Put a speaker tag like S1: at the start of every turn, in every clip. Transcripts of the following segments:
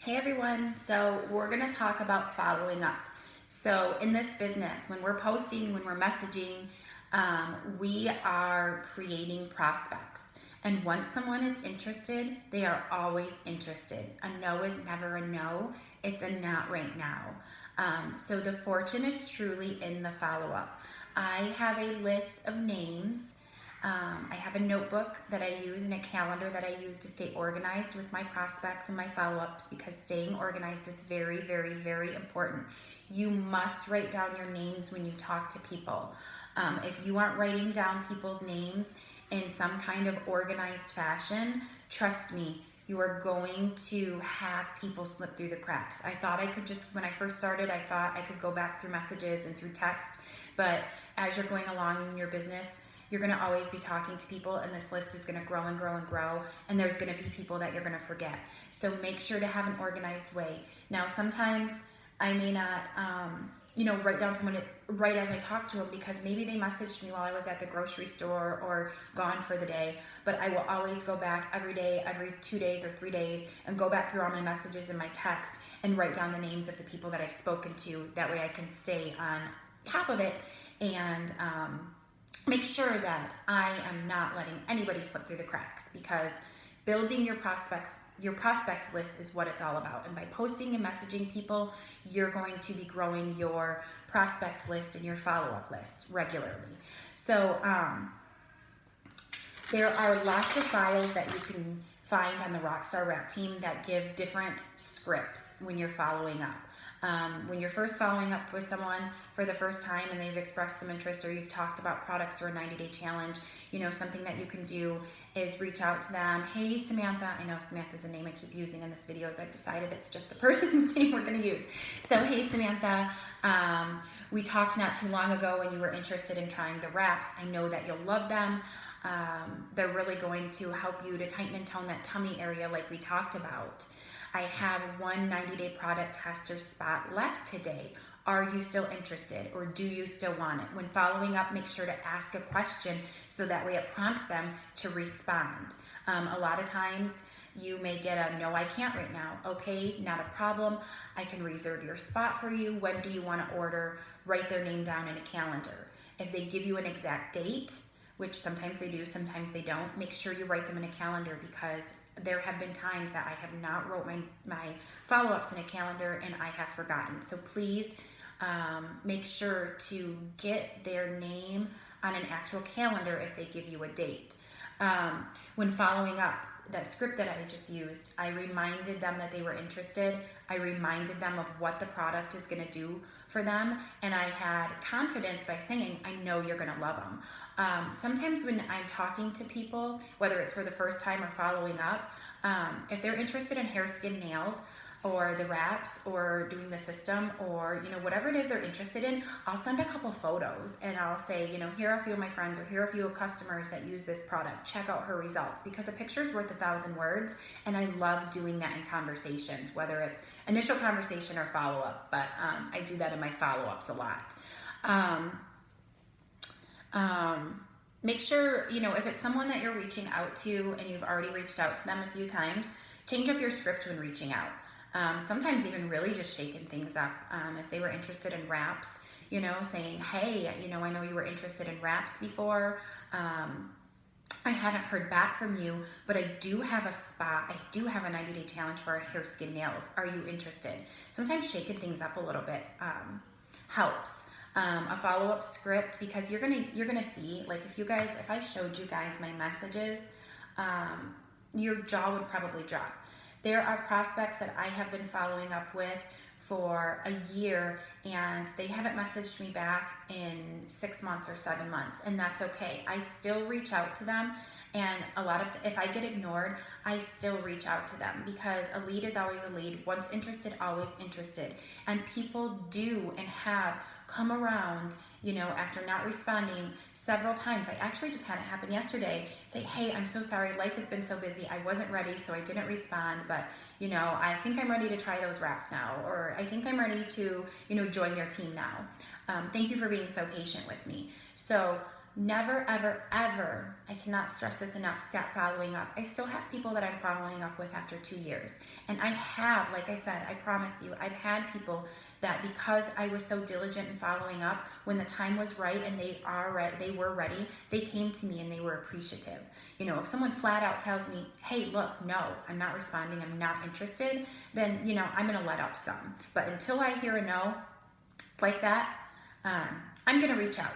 S1: Hey everyone, so we're going to talk about following up. So in this business, when we're posting, when we're messaging, we are creating prospects. And once someone is interested, they are always interested. A no is never a no, it's a not right now. So the fortune is truly in the follow-up. I have a list of names. I have a notebook that I use and a calendar that I use to stay organized with my prospects and my follow-ups, because staying organized is very, very, very important. You must write down your names when you talk to people. If you aren't writing down people's names in some kind of organized fashion, trust me, you are going to have people slip through the cracks. I thought I could just, when I first started, I thought I could go back through messages and through text, but as you're going along in your business, you're going to always be talking to people, and this list is going to grow and grow and grow, and there's going to be people that you're going to forget. So make sure to have an organized way. Now, sometimes I may not, write down someone right as I talk to them, because maybe they messaged me while I was at the grocery store or gone for the day, but I will always go back every day, every 2 days or 3 days, and go back through all my messages and my text and write down the names of the people that I've spoken to. That way I can stay on top of it and make sure that I am not letting anybody slip through the cracks, because building your prospect list is what it's all about. And by posting and messaging people, you're going to be growing your prospect list and your follow-up list regularly. So there are lots of files that you can find on the Rockstar Rap team that give different scripts when you're following up. When you're first following up with someone for the first time and they've expressed some interest, or you've talked about products or a 90-day challenge, something that you can do is reach out to them. Hey, Samantha. I know Samantha's a name I keep using in this video, so I've decided it's just the person's name we're going to use. So, hey, Samantha, we talked not too long ago when you were interested in trying the wraps. I know that you'll love them. They're really going to help you to tighten and tone that tummy area like we talked about. I have one 90-day product tester spot left today. Are you still interested, or do you still want it? When following up, make sure to ask a question so that way it prompts them to respond. A lot of times you may get a no, I can't right now. Okay, not a problem. I can reserve your spot for you. When do you want to order? Write their name down in a calendar. If they give you an exact date, which sometimes they do, sometimes they don't, make sure you write them in a calendar, because there have been times that I have not wrote my follow-ups in a calendar and I have forgotten. So please make sure to get their name on an actual calendar if they give you a date. When following up, that script that I just used, I reminded them that they were interested. I reminded them of what the product is going to do for them, and I had confidence by saying, I know you're going to love them. Sometimes when I'm talking to people, whether it's for the first time or following up, if they're interested in hair, skin, nails, or the wraps, or doing the system, or whatever it is they're interested in, I'll send a couple photos and I'll say, here are a few of my friends, or here are a few of customers that use this product. Check out her results, because a picture's worth 1,000 words, and I love doing that in conversations, whether it's initial conversation or follow-up. But I do that in my follow-ups a lot. Make sure, if it's someone that you're reaching out to and you've already reached out to them a few times, change up your script when reaching out. Sometimes even really just shaking things up. If they were interested in wraps, saying, hey, I know you were interested in wraps before. I haven't heard back from you, but I do have a spot. I do have a 90-day challenge for our hair, skin, nails. Are you interested? Sometimes shaking things up a little bit helps. A follow-up script, because you're gonna see, like, if I showed you guys my messages, your jaw would probably drop. There are prospects that I have been following up with for a year, and they haven't messaged me back in 6 months or 7 months, and that's okay. I still reach out to them, and if I get ignored, I still reach out to them, because a lead is always a lead. Once interested, always interested. And people do and have come around, after not responding several times. I actually just had it happen yesterday. Say, hey, I'm so sorry. Life has been so busy. I wasn't ready, so I didn't respond. But, I think I'm ready to try those wraps now. Or I think I'm ready to, join your team now. Thank you for being so patient with me. So never, ever, ever, I cannot stress this enough, stop following up. I still have people that I'm following up with after 2 years. And I have, like I said, I promise you, I've had people that because I was so diligent in following up, when the time was right and they were ready, they came to me and they were appreciative. You know, if someone flat out tells me, hey, look, no, I'm not responding, I'm not interested, then, you know, I'm gonna let up some. But until I hear a no like that, I'm gonna reach out.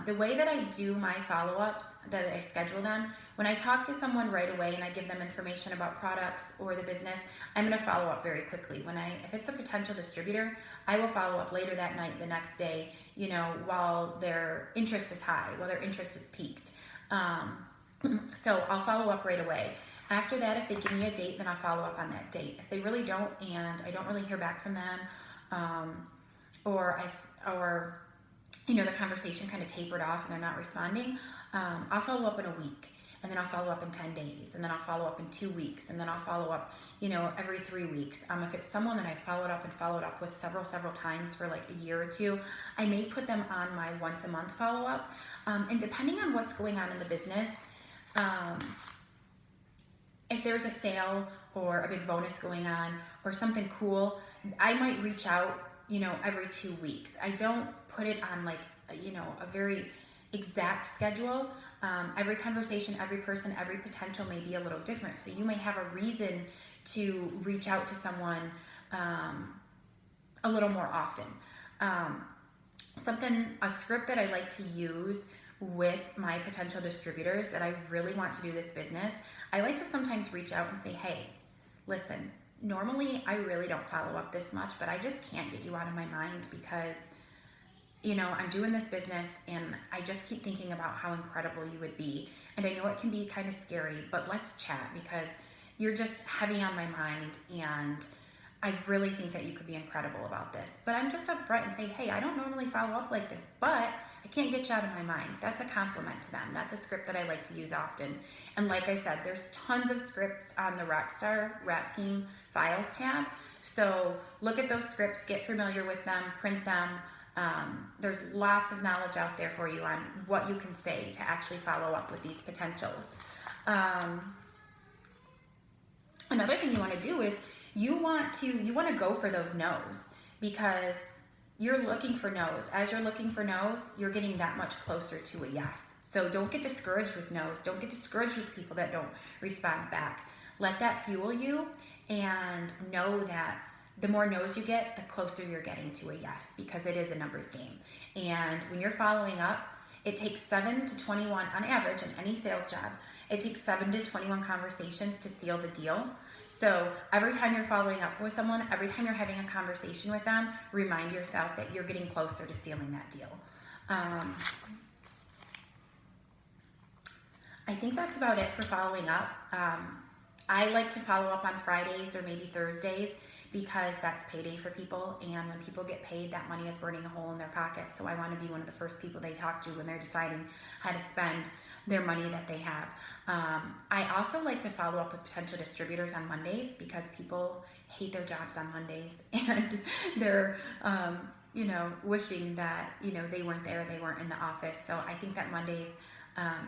S1: The way that I do my follow-ups, that I schedule them, when I talk to someone right away and I give them information about products or the business, I'm going to follow up very quickly. If it's a potential distributor, I will follow up later that night, the next day, you know, while their interest is high, while their interest is peaked. So I'll follow up right away. After that, if they give me a date, then I'll follow up on that date. If they really don't and I don't really hear back from them, or you know, the conversation kind of tapered off and they're not responding, I'll follow up in a week, and then I'll follow up in 10 days, and then I'll follow up in 2 weeks, and then I'll follow up, you know, every 3 weeks. If it's someone that I followed up with several times for like a year or two, I may put them on my once a month follow up. And depending on what's going on in the business, if there's a sale or a big bonus going on or something cool, I might reach out, you know, every 2 weeks. I don't put it on like, you know, a very exact schedule. Every conversation, every person, every potential may be a little different. So you may have a reason to reach out to someone a little more often. A script that I like to use with my potential distributors that I really want to do this business, I like to sometimes reach out and say, hey, listen, normally I really don't follow up this much, but I just can't get you out of my mind because, you know, I'm doing this business and I just keep thinking about how incredible you would be. And I know it can be kind of scary, but let's chat because you're just heavy on my mind and I really think that you could be incredible about this. But I'm just upfront and say, hey, I don't normally follow up like this, but I can't get you out of my mind. That's a compliment to them. That's a script that I like to use often. And like I said, there's tons of scripts on the Rockstar Rap Team Files tab. So look at those scripts, get familiar with them, print them. There's lots of knowledge out there for you on what you can say to actually follow up with these potentials. Another thing you want to do is you want to go for those no's because you're looking for no's. As you're looking for no's, you're getting that much closer to a yes. So don't get discouraged with no's. Don't get discouraged with people that don't respond back. Let that fuel you and know that the more no's you get, the closer you're getting to a yes because it is a numbers game. And when you're following up, it takes 7 to 21 on average in any sales job. It takes 7 to 21 conversations to seal the deal. So every time you're following up with someone, every time you're having a conversation with them, remind yourself that you're getting closer to sealing that deal. I think that's about it for following up. I like to follow up on Fridays or maybe Thursdays because that's payday for people, and when people get paid, that money is burning a hole in their pocket. So I want to be one of the first people they talk to when they're deciding how to spend their money that they have. I also like to follow up with potential distributors on Mondays because people hate their jobs on Mondays and they're you know, wishing that, you know, they weren't there, they weren't in the office. So I think that Mondays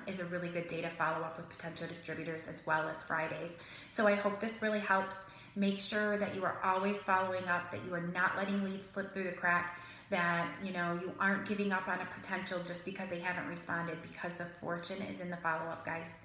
S1: is a really good day to follow up with potential distributors as well as Fridays. So I hope this really helps. Make sure that you are always following up, that you are not letting leads slip through the crack, that, you know, you aren't giving up on a potential just because they haven't responded, because the fortune is in the follow-up, guys.